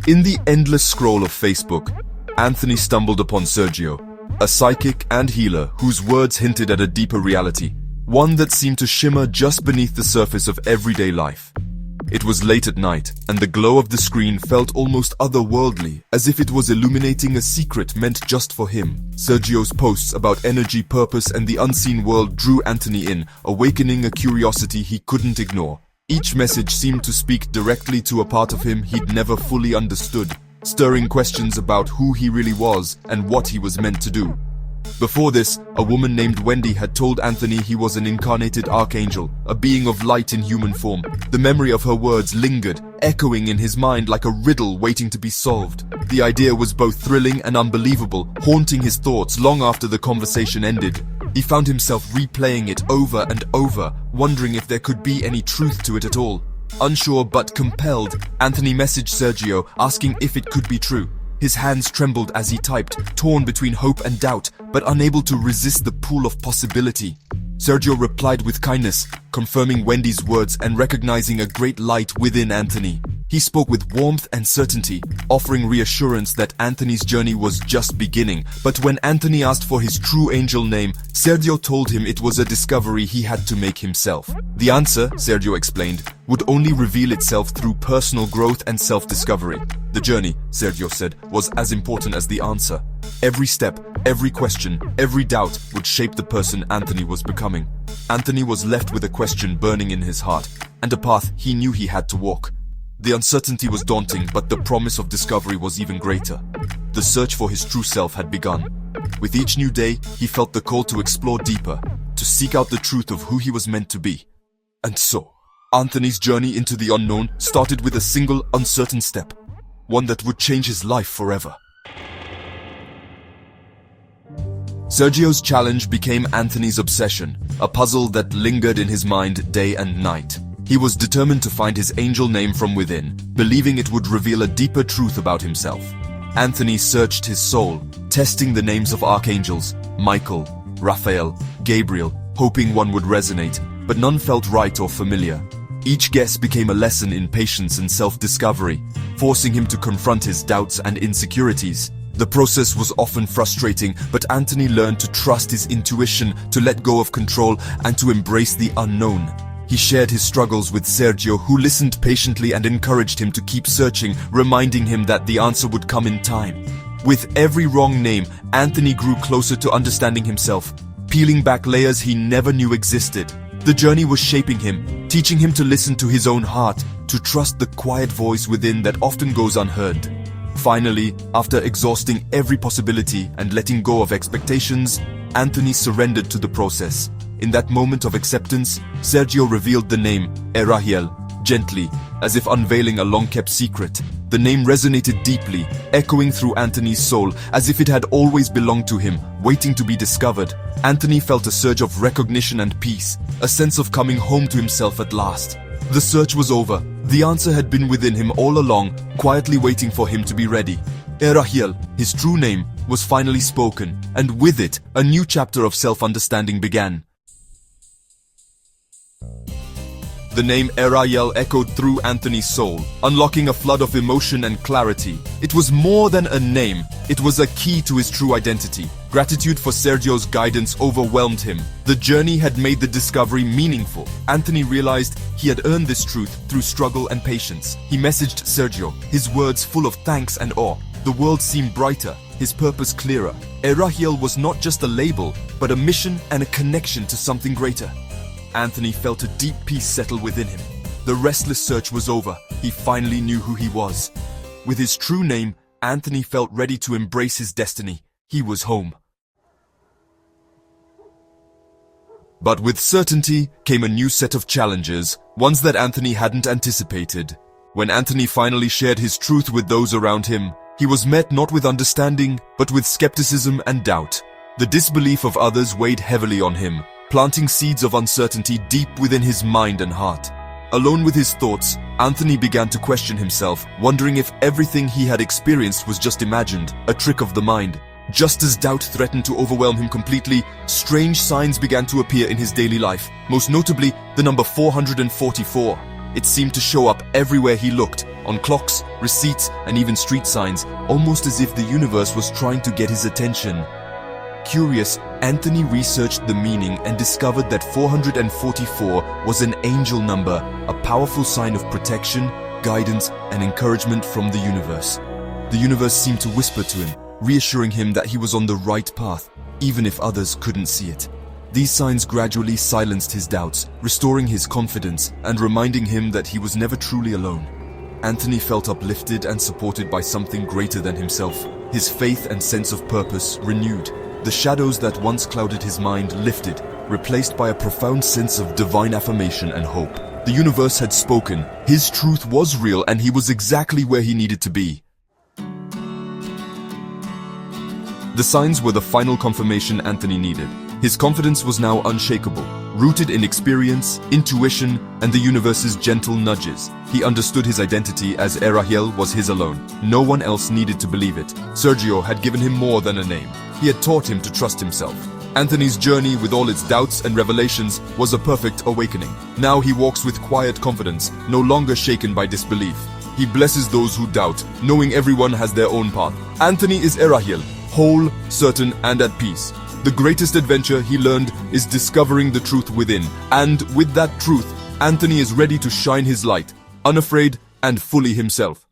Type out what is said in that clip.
In the endless scroll of Facebook, Anthony stumbled upon Sergio, a psychic and healer whose words hinted at a deeper reality, one that seemed to shimmer just beneath the surface of everyday life. It was late at night, and the glow of the screen felt almost otherworldly, as if it was illuminating a secret meant just for him. Sergio's posts about energy, purpose, and the unseen world drew Anthony in, awakening a curiosity he couldn't ignore. Each message seemed to speak directly to a part of him he'd never fully understood, stirring questions about who he really was and what he was meant to do. Before this, a woman named Wendy had told Anthony he was an incarnated archangel, a being of light in human form. The memory of her words lingered, echoing in his mind like a riddle waiting to be solved. The idea was both thrilling and unbelievable, haunting his thoughts long after the conversation ended. He found himself replaying it over and over, wondering if there could be any truth to it at all. Unsure but compelled, Anthony messaged Sergio, asking if it could be true. His hands trembled as he typed, torn between hope and doubt, but unable to resist the pull of possibility. Sergio replied with kindness, confirming Wendy's words and recognizing a great light within Anthony. He spoke with warmth and certainty, offering reassurance that Anthony's journey was just beginning. But when Anthony asked for his true angel name, Sergio told him it was a discovery he had to make himself. The answer, Sergio explained, would only reveal itself through personal growth and self-discovery. The journey, Sergio said, was as important as the answer. Every step, every question, every doubt would shape the person Anthony was becoming. Anthony was left with a question burning in his heart, and a path he knew he had to walk. The uncertainty was daunting, but the promise of discovery was even greater. The search for his true self had begun. With each new day, he felt the call to explore deeper, to seek out the truth of who he was meant to be. And so, Anthony's journey into the unknown started with a single uncertain step, one that would change his life forever. Sergio's challenge became Anthony's obsession, a puzzle that lingered in his mind day and night. He was determined to find his angel name from within, believing it would reveal a deeper truth about himself. Anthony searched his soul, testing the names of archangels, Michael, Raphael, Gabriel, hoping one would resonate, but none felt right or familiar. Each guess became a lesson in patience and self-discovery, forcing him to confront his doubts and insecurities. The process was often frustrating, but Anthony learned to trust his intuition, to let go of control, and to embrace the unknown. He shared his struggles with Sergio, who listened patiently and encouraged him to keep searching, reminding him that the answer would come in time. With every wrong name, Anthony grew closer to understanding himself, peeling back layers he never knew existed. The journey was shaping him, teaching him to listen to his own heart, to trust the quiet voice within that often goes unheard. Finally, after exhausting every possibility and letting go of expectations, Anthony surrendered to the process. In that moment of acceptance, Sergio revealed the name, Erahiel, gently, as if unveiling a long-kept secret. The name resonated deeply, echoing through Anthony's soul, as if it had always belonged to him, waiting to be discovered. Anthony felt a surge of recognition and peace, a sense of coming home to himself at last. The search was over. The answer had been within him all along, quietly waiting for him to be ready. Erahiel, his true name, was finally spoken, and with it, a new chapter of self-understanding began. The name Erahiel echoed through Anthony's soul, unlocking a flood of emotion and clarity. It was more than a name, it was a key to his true identity. Gratitude for Sergio's guidance overwhelmed him. The journey had made the discovery meaningful. Anthony realized he had earned this truth through struggle and patience. He messaged Sergio, his words full of thanks and awe. The world seemed brighter, his purpose clearer. Erahiel was not just a label, but a mission and a connection to something greater. Anthony felt a deep peace settle within him. The restless search was over. He finally knew who he was. With his true name, Anthony felt ready to embrace his destiny. He was home. But with certainty came a new set of challenges, ones that Anthony hadn't anticipated. When Anthony finally shared his truth with those around him, he was met not with understanding, but with skepticism and doubt. The disbelief of others weighed heavily on him, planting seeds of uncertainty deep within his mind and heart. Alone with his thoughts, Anthony began to question himself, wondering if everything he had experienced was just imagined, a trick of the mind. Just as doubt threatened to overwhelm him completely, strange signs began to appear in his daily life, most notably the number 444. It seemed to show up everywhere he looked, on clocks, receipts, and even street signs, almost as if the universe was trying to get his attention. Curious, Anthony researched the meaning and discovered that 444 was an angel number, a powerful sign of protection, guidance, and encouragement from the universe. The universe seemed to whisper to him, reassuring him that he was on the right path, even if others couldn't see it. These signs gradually silenced his doubts, restoring his confidence and reminding him that he was never truly alone. Anthony felt uplifted and supported by something greater than himself, his faith and sense of purpose renewed. The shadows that once clouded his mind lifted, replaced by a profound sense of divine affirmation and hope. The universe had spoken, his truth was real, and he was exactly where he needed to be. The signs were the final confirmation Anthony needed. His confidence was now unshakable, rooted in experience, intuition, and the universe's gentle nudges. He understood his identity as Erahiel was his alone. No one else needed to believe it. Sergio had given him more than a name. He had taught him to trust himself. Anthony's journey, with all its doubts and revelations, was a perfect awakening. Now he walks with quiet confidence, no longer shaken by disbelief. He blesses those who doubt, knowing everyone has their own path. Anthony is Erahiel, whole, certain, and at peace. The greatest adventure he learned is discovering the truth within, and with that truth, Anthony is ready to shine his light, unafraid and fully himself.